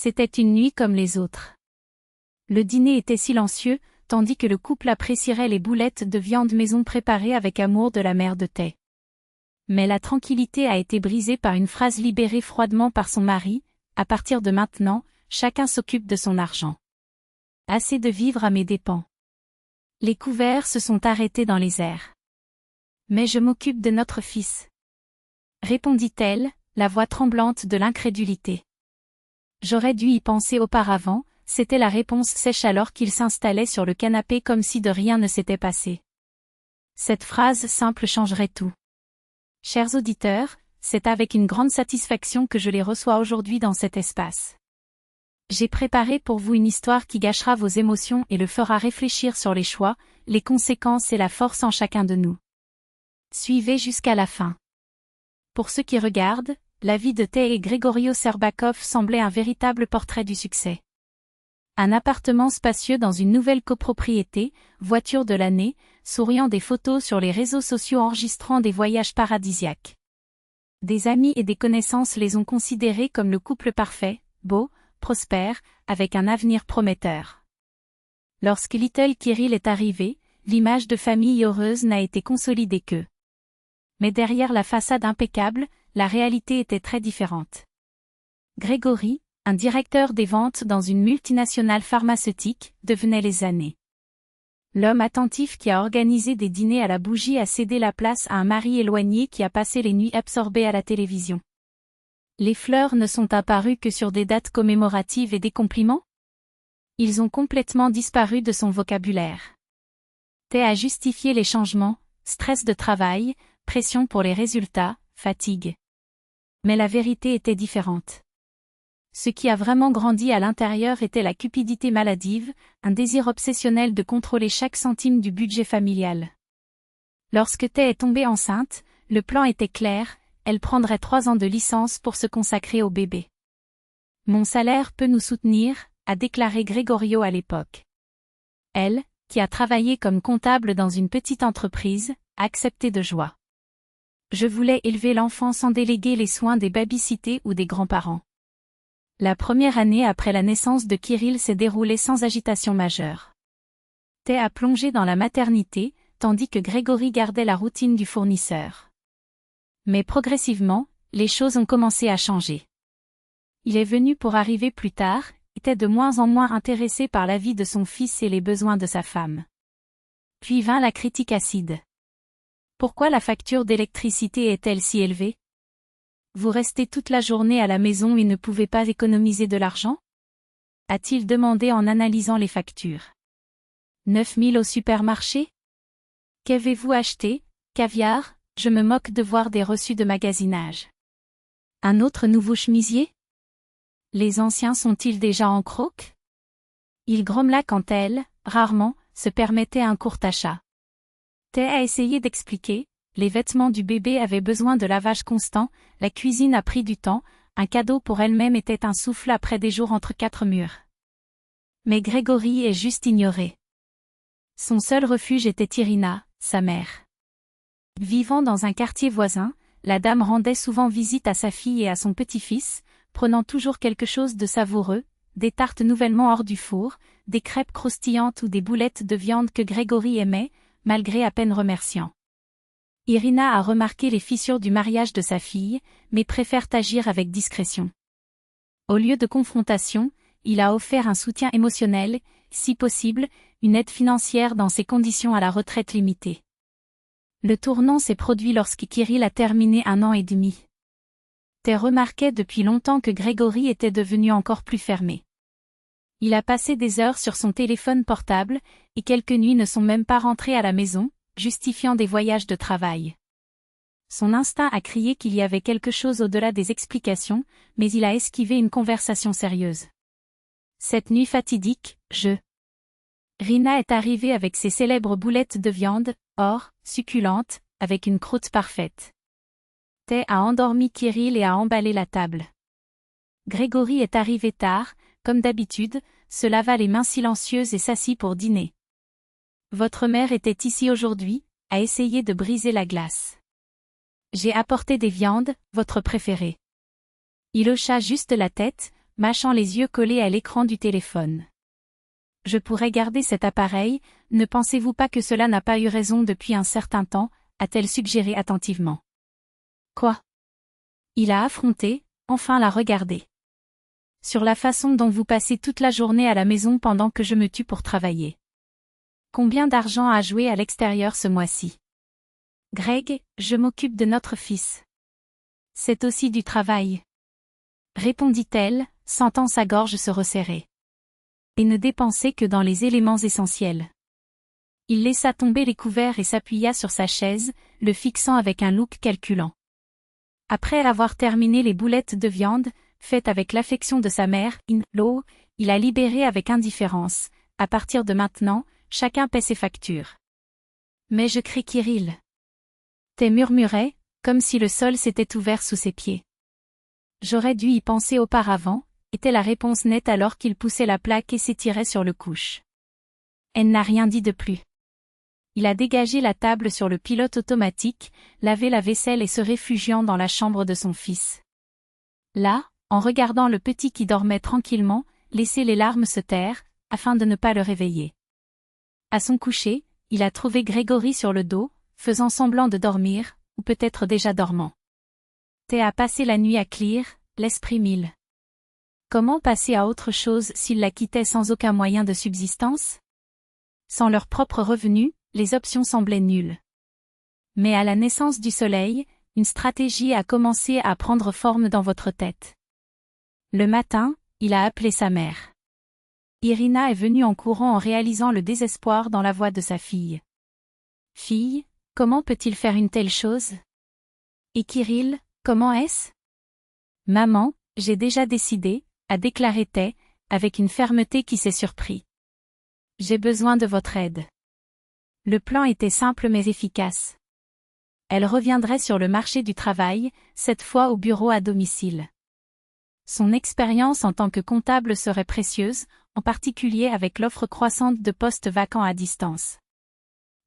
C'était une nuit comme les autres. Le dîner était silencieux, tandis que le couple apprécierait les boulettes de viande maison préparées avec amour de la mère de Tay. Mais la tranquillité a été brisée par une phrase libérée froidement par son mari: « À partir de maintenant, chacun s'occupe de son argent. Assez de vivre à mes dépens. » Les couverts se sont arrêtés dans les airs. « Mais je m'occupe de notre fils. » Répondit-elle, la voix tremblante de l'incrédulité. « J'aurais dû y penser auparavant », c'était la réponse sèche alors qu'il s'installait sur le canapé comme si de rien ne s'était passé. Cette phrase simple changerait tout. Chers auditeurs, c'est avec une grande satisfaction que je les reçois aujourd'hui dans cet espace. J'ai préparé pour vous une histoire qui gâchera vos émotions et le fera réfléchir sur les choix, les conséquences et la force en chacun de nous. Suivez jusqu'à la fin. Pour ceux qui regardent, la vie de Tay et Gregorio Serbakov semblait un véritable portrait du succès. Un appartement spacieux dans une nouvelle copropriété, voiture de l'année, souriant des photos sur les réseaux sociaux enregistrant des voyages paradisiaques. Des amis et des connaissances les ont considérés comme le couple parfait, beau, prospère, avec un avenir prometteur. Lorsque Little Kirill est arrivé, l'image de famille heureuse n'a été consolidée qu'eux. Mais derrière la façade impeccable, la réalité était très différente. Grégory, un directeur des ventes dans une multinationale pharmaceutique, devenait les années. L'homme attentif qui a organisé des dîners à la bougie a cédé la place à un mari éloigné qui a passé les nuits absorbées à la télévision. Les fleurs ne sont apparues que sur des dates commémoratives et des compliments? Ils ont complètement disparu de son vocabulaire. Tay a justifié les changements: stress de travail, pression pour les résultats, fatigue. Mais la vérité était différente. Ce qui a vraiment grandi à l'intérieur était la cupidité maladive, un désir obsessionnel de contrôler chaque centime du budget familial. Lorsque Tay est tombée enceinte, le plan était clair: elle prendrait 3 ans de licence pour se consacrer au bébé. « Mon salaire peut nous soutenir », a déclaré Gregorio à l'époque. Elle, qui a travaillé comme comptable dans une petite entreprise, a accepté de joie. « Je voulais élever l'enfant sans déléguer les soins des baby-sittés ou des grands-parents. » La première année après la naissance de Kirill s'est déroulée sans agitation majeure. Tay a plongé dans la maternité, tandis que Gregory gardait la routine du fournisseur. Mais progressivement, les choses ont commencé à changer. Il est venu pour arriver plus tard, était de moins en moins intéressé par la vie de son fils et les besoins de sa femme. Puis vint la critique acide. Pourquoi la facture d'électricité est-elle si élevée? Vous restez toute la journée à la maison et ne pouvez pas économiser de l'argent? A-t-il demandé en analysant les factures. 9 000 au supermarché? Qu'avez-vous acheté? Caviar? Je me moque de voir des reçus de magasinage. Un autre nouveau chemisier? Les anciens sont-ils déjà en croque? Il grommela quand elle, rarement, se permettait un court achat. Tay a essayé d'expliquer: les vêtements du bébé avaient besoin de lavage constant, la cuisine a pris du temps, un cadeau pour elle-même était un souffle après des jours entre 4 murs. Mais Gregory est juste ignoré. Son seul refuge était Irina, sa mère. Vivant dans un quartier voisin, la dame rendait souvent visite à sa fille et à son petit-fils, prenant toujours quelque chose de savoureux, des tartes nouvellement hors du four, des crêpes croustillantes ou des boulettes de viande que Gregory aimait, malgré à peine remerciant. Irina a remarqué les fissures du mariage de sa fille, mais préfère agir avec discrétion. Au lieu de confrontation, il a offert un soutien émotionnel, si possible, une aide financière dans ses conditions à la retraite limitée. Le tournant s'est produit lorsque Kirill a terminé 1 an et demi. Tay remarquait depuis longtemps que Gregory était devenu encore plus fermé. Il a passé des heures sur son téléphone portable, et quelques nuits ne sont même pas rentrées à la maison, justifiant des voyages de travail. Son instinct a crié qu'il y avait quelque chose au-delà des explications, mais il a esquivé une conversation sérieuse. Cette nuit fatidique, Rina est arrivée avec ses célèbres boulettes de viande, or, succulentes, avec une croûte parfaite. Tay a endormi Kirill et a emballé la table. Gregory est arrivé tard, comme d'habitude, se lava les mains silencieuses et s'assit pour dîner. Votre mère était ici aujourd'hui, a essayé de briser la glace. J'ai apporté des viandes, votre préférée. Il hocha juste la tête, mâchant les yeux collés à l'écran du téléphone. Je pourrais garder cet appareil, ne pensez-vous pas que cela n'a pas eu raison depuis un certain temps, a-t-elle suggéré attentivement. Quoi? Il a affronté, enfin la regarder. Sur la façon dont vous passez toute la journée à la maison pendant que je me tue pour travailler. Combien d'argent a joué à l'extérieur ce mois-ci? Greg, je m'occupe de notre fils. C'est aussi du travail. Répondit-elle, sentant sa gorge se resserrer. Et ne dépenser que dans les éléments essentiels. Il laissa tomber les couverts et s'appuya sur sa chaise, le fixant avec un look calculant. Après avoir terminé les boulettes de viande, faites avec l'affection de sa mère, in-law, il a libéré avec indifférence. À partir de maintenant, chacun paie ses factures. Mais je crie Kirill. Té murmurait, comme si le sol s'était ouvert sous ses pieds. J'aurais dû y penser auparavant, était la réponse nette alors qu'il poussait la plaque et s'étirait sur le couche. Elle n'a rien dit de plus. Il a dégagé la table sur le pilote automatique, lavé la vaisselle et se réfugiant dans la chambre de son fils. Là, en regardant le petit qui dormait tranquillement, laissait les larmes se taire, afin de ne pas le réveiller. À son coucher, il a trouvé Grégory sur le dos, faisant semblant de dormir, ou peut-être déjà dormant. Té a passé la nuit à Clear, l'esprit mille. Comment passer à autre chose s'ils la quittaient sans aucun moyen de subsistance? Sans leur propre revenu, les options semblaient nulles. Mais à la naissance du soleil, une stratégie a commencé à prendre forme dans votre tête. Le matin, il a appelé sa mère. Irina est venue en courant en réalisant le désespoir dans la voix de sa fille. Fille, comment peut-il faire une telle chose? Et Kirill, comment est-ce? Maman, j'ai déjà décidé, a déclaré Té, avec une fermeté qui s'est surpris. J'ai besoin de votre aide. Le plan était simple mais efficace. Elle reviendrait sur le marché du travail, cette fois au bureau à domicile. Son expérience en tant que comptable serait précieuse, en particulier avec l'offre croissante de postes vacants à distance.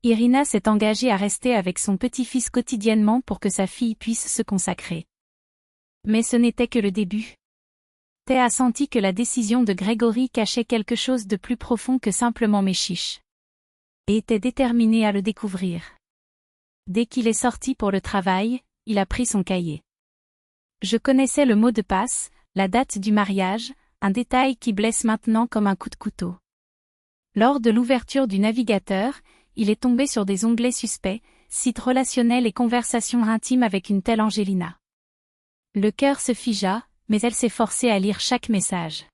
Irina s'est engagée à rester avec son petit-fils quotidiennement pour que sa fille puisse se consacrer. Mais ce n'était que le début. Té a senti que la décision de Grégory cachait quelque chose de plus profond que simplement mes chiches. Et était déterminé à le découvrir. Dès qu'il est sorti pour le travail, il a pris son cahier. Je connaissais le mot de passe, la date du mariage, un détail qui blesse maintenant comme un coup de couteau. Lors de l'ouverture du navigateur, il est tombé sur des onglets suspects, sites relationnels et conversations intimes avec une telle Angelina. Le cœur se figea, mais elle s'est forcée à lire chaque message.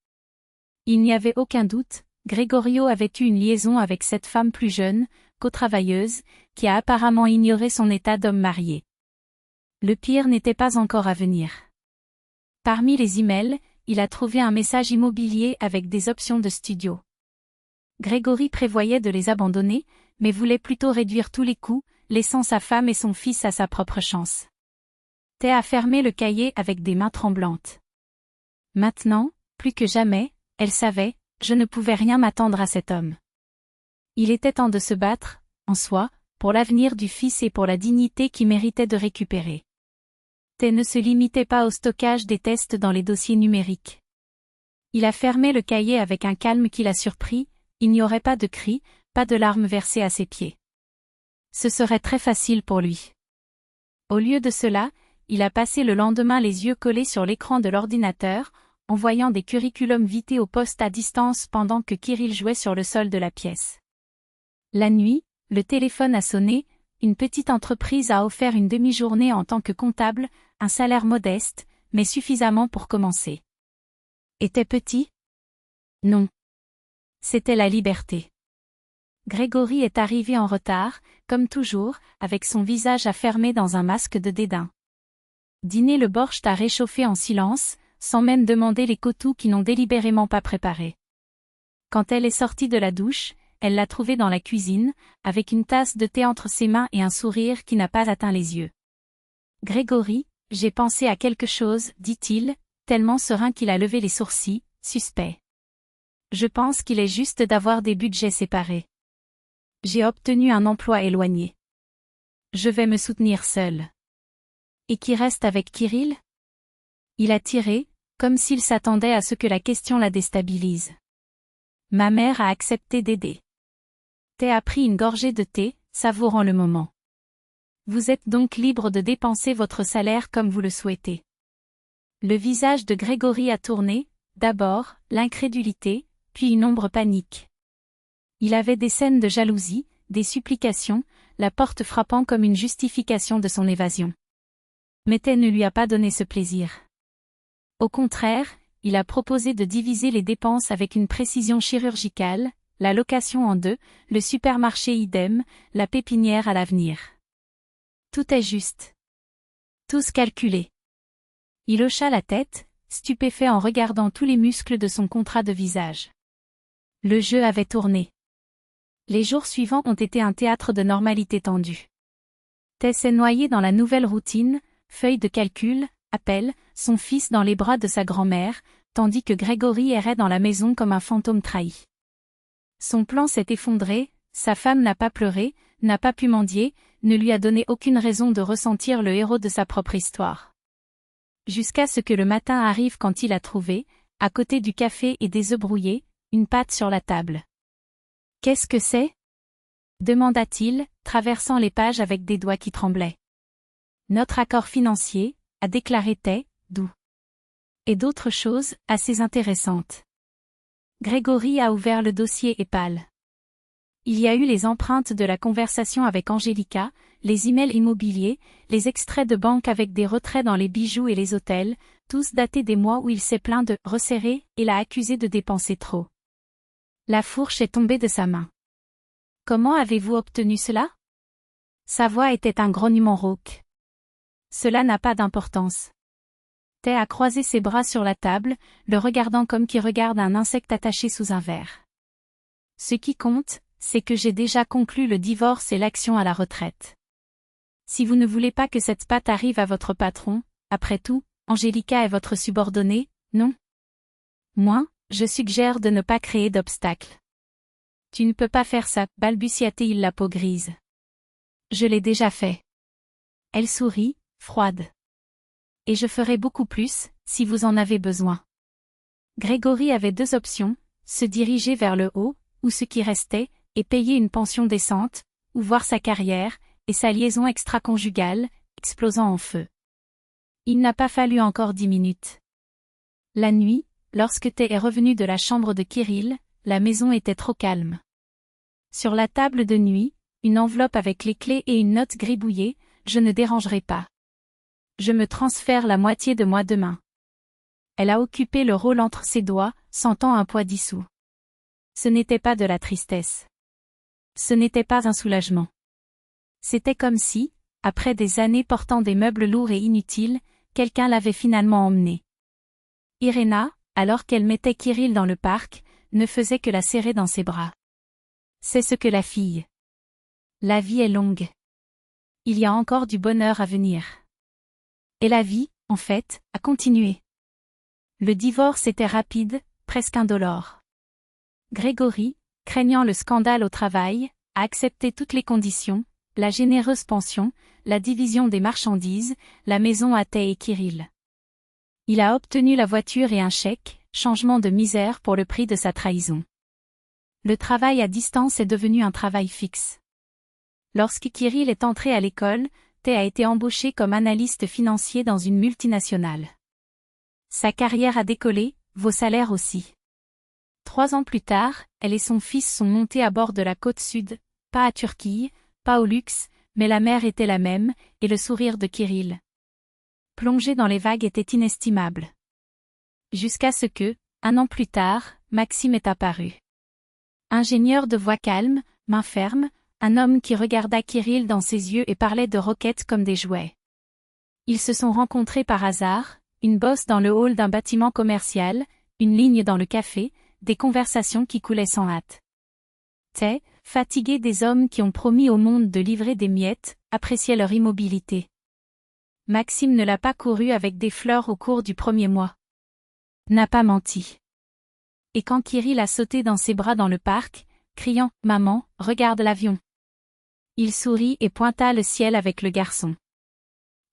Il n'y avait aucun doute, Gregorio avait eu une liaison avec cette femme plus jeune, co-travailleuse, qui a apparemment ignoré son état d'homme marié. Le pire n'était pas encore à venir. Parmi les emails, il a trouvé un message immobilier avec des options de studio. Grégory prévoyait de les abandonner, mais voulait plutôt réduire tous les coûts, laissant sa femme et son fils à sa propre chance. Té a fermé le cahier avec des mains tremblantes. Maintenant, plus que jamais, elle savait, je ne pouvais rien m'attendre à cet homme. Il était temps de se battre, en soi, pour l'avenir du fils et pour la dignité qui méritait de récupérer. Té ne se limitait pas au stockage des tests dans les dossiers numériques. Il a fermé le cahier avec un calme qui l'a surpris, il n'y aurait pas de cris, pas de larmes versées à ses pieds. Ce serait très facile pour lui. Au lieu de cela, il a passé le lendemain les yeux collés sur l'écran de l'ordinateur, envoyant des curriculums vitae au poste à distance pendant que Kirill jouait sur le sol de la pièce. La nuit, le téléphone a sonné, une petite entreprise a offert une demi-journée en tant que comptable, un salaire modeste, mais suffisamment pour commencer. Était petit? Non. C'était la liberté. Grégory est arrivé en retard, comme toujours, avec son visage affermé dans un masque de dédain. Dîner le borscht a réchauffé en silence, sans même demander les kotous qui n'ont délibérément pas préparé. Quand elle est sortie de la douche, elle l'a trouvé dans la cuisine, avec une tasse de thé entre ses mains et un sourire qui n'a pas atteint les yeux. Grégory, j'ai pensé à quelque chose, dit-il, tellement serein qu'il a levé les sourcils, suspect. Je pense qu'il est juste d'avoir des budgets séparés. J'ai obtenu un emploi éloigné. Je vais me soutenir seul. Et qui reste avec Kirill? Il a tiré, comme s'il s'attendait à ce que la question la déstabilise. Ma mère a accepté d'aider. Tay a pris une gorgée de thé, savourant le moment. Vous êtes donc libre de dépenser votre salaire comme vous le souhaitez. Le visage de Grégory a tourné, d'abord, l'incrédulité, puis une ombre panique. Il avait des scènes de jalousie, des supplications, la porte frappant comme une justification de son évasion. Mais Tay ne lui a pas donné ce plaisir. Au contraire, il a proposé de diviser les dépenses avec une précision chirurgicale, la location en deux, le supermarché idem, la pépinière à l'avenir. Tout est juste. Tous calculés. Il hocha la tête, stupéfait en regardant tous les muscles de son contrat de visage. Le jeu avait tourné. Les jours suivants ont été un théâtre de normalité tendue. Tay s'est noyé dans la nouvelle routine, feuille de calcul, appel, son fils dans les bras de sa grand-mère, tandis que Grégory errait dans la maison comme un fantôme trahi. Son plan s'est effondré, sa femme n'a pas pleuré, n'a pas pu mendier, ne lui a donné aucune raison de ressentir le héros de sa propre histoire. Jusqu'à ce que le matin arrive quand il a trouvé, à côté du café et des œufs brouillés, une pâte sur la table. « Qu'est-ce que c'est » demanda-t-il, traversant les pages avec des doigts qui tremblaient. « Notre accord financier » a déclaré Tay, doux. Et d'autres choses, assez intéressantes. Grégory a ouvert le dossier et pâle. Il y a eu les empreintes de la conversation avec Angélica, les emails immobiliers, les extraits de banque avec des retraits dans les bijoux et les hôtels, tous datés des mois où il s'est plaint de « resserrer » et l'a accusé de dépenser trop. La fourche est tombée de sa main. « Comment avez-vous obtenu cela » Sa voix était un grognement rauque. Cela n'a pas d'importance. Tay a croisé ses bras sur la table, le regardant comme qui regarde un insecte attaché sous un verre. Ce qui compte, c'est que j'ai déjà conclu le divorce et l'action à la retraite. Si vous ne voulez pas que cette pâte arrive à votre patron, après tout, Angélica est votre subordonnée, non? Moi, je suggère de ne pas créer d'obstacles. Tu ne peux pas faire ça, balbutia-t-il la peau grise. Je l'ai déjà fait. Elle sourit, froide. Et je ferai beaucoup plus, si vous en avez besoin. Grégory avait deux options, se diriger vers le haut, ou ce qui restait, et payer une pension décente, ou voir sa carrière, et sa liaison extra-conjugale, explosant en feu. Il n'a pas fallu encore 10 minutes. La nuit, lorsque Tay est revenu de la chambre de Kirill, la maison était trop calme. Sur la table de nuit, une enveloppe avec les clés et une note gribouillée, « Je ne dérangerai pas. Je me transfère la moitié de moi demain. » Elle a occupé le rôle entre ses doigts, sentant un poids dissous. Ce n'était pas de la tristesse. Ce n'était pas un soulagement. C'était comme si, après des années portant des meubles lourds et inutiles, quelqu'un l'avait finalement emmenée. Irena, alors qu'elle mettait Kirill dans le parc, ne faisait que la serrer dans ses bras. C'est ce que la fille. La vie est longue. Il y a encore du bonheur à venir. Et la vie, en fait, a continué. Le divorce était rapide, presque indolore. Grégory, craignant le scandale au travail, a accepté toutes les conditions, la généreuse pension, la division des marchandises, la maison à Tay et Kirill. Il a obtenu la voiture et un chèque, changement de misère pour le prix de sa trahison. Le travail à distance est devenu un travail fixe. Lorsque Kirill est entré à l'école, Tay a été embauché comme analyste financier dans une multinationale. Sa carrière a décollé, vos salaires aussi. 3 ans plus tard, elle et son fils sont montés à bord de la côte sud, pas à Turquie, pas au luxe, mais la mer était la même, et le sourire de Kirill. Plonger dans les vagues était inestimable. Jusqu'à ce que, 1 an plus tard, Maxime est apparu. Ingénieur de voix calme, main ferme, un homme qui regarda Kirill dans ses yeux et parlait de roquettes comme des jouets. Ils se sont rencontrés par hasard, une bosse dans le hall d'un bâtiment commercial, une ligne dans le café, des conversations qui coulaient sans hâte. Tay, fatigué des hommes qui ont promis au monde de livrer des miettes, appréciait leur immobilité. Maxime ne l'a pas couru avec des fleurs au cours du premier mois. N'a pas menti. Et quand Kirill a sauté dans ses bras dans le parc, criant « Maman, regarde l'avion !» il sourit et pointa le ciel avec le garçon.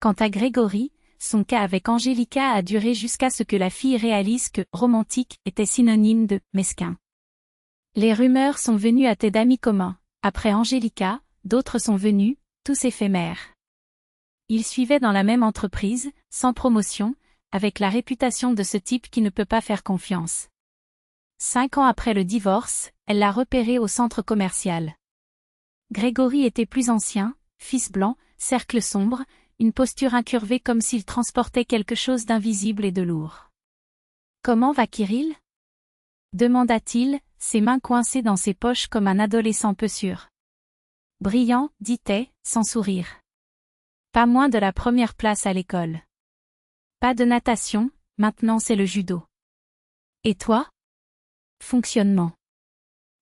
Quant à Grégory, son cas avec Angelica a duré jusqu'à ce que la fille réalise que « romantique » était synonyme de « mesquin ». Les rumeurs sont venues à tes d'amis communs. Après Angelica, d'autres sont venus, tous éphémères. Ils suivaient dans la même entreprise, sans promotion, avec la réputation de ce type qui ne peut pas faire confiance. 5 ans après le divorce, elle l'a repéré au centre commercial. Grégory était plus ancien, fils blanc, cercle sombre, une posture incurvée comme s'il transportait quelque chose d'invisible et de lourd. « Comment va Kirill » demanda-t-il, ses mains coincées dans ses poches comme un adolescent peu sûr. « Brillant, dit-elle, sans sourire. Pas moins de la première place à l'école. Pas de natation, maintenant c'est le judo. Et toi ? Fonctionnement. »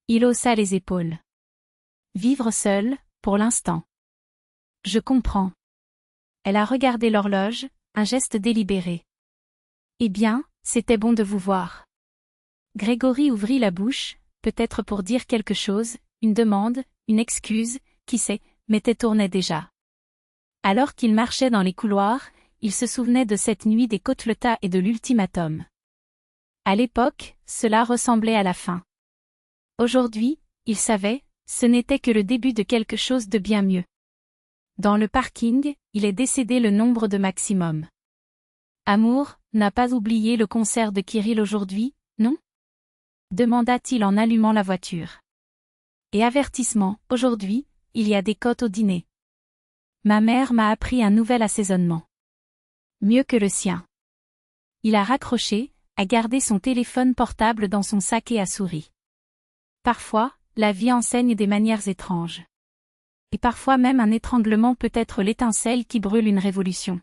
Il haussa les épaules. Vivre seul, pour l'instant. Je comprends. Elle a regardé l'horloge, un geste délibéré. Eh bien, c'était bon de vous voir. Grégory ouvrit la bouche, peut-être pour dire quelque chose, une demande, une excuse, qui sait, mais tête tournait déjà. Alors qu'il marchait dans les couloirs, il se souvenait de cette nuit des Côtes-Letas et de l'ultimatum. À l'époque, cela ressemblait à la fin. Aujourd'hui, il savait, ce n'était que le début de quelque chose de bien mieux. Dans le parking, il est décédé le nombre de maximum. Amour, n'a pas oublié le concert de Kirill aujourd'hui, non ? Demanda-t-il en allumant la voiture. Et avertissement, aujourd'hui, il y a des côtes au dîner. Ma mère m'a appris un nouvel assaisonnement. Mieux que le sien. Il a raccroché, a gardé son téléphone portable dans son sac et a souri. Parfois, la vie enseigne des manières étranges. Et parfois même un étranglement peut être l'étincelle qui brûle une révolution.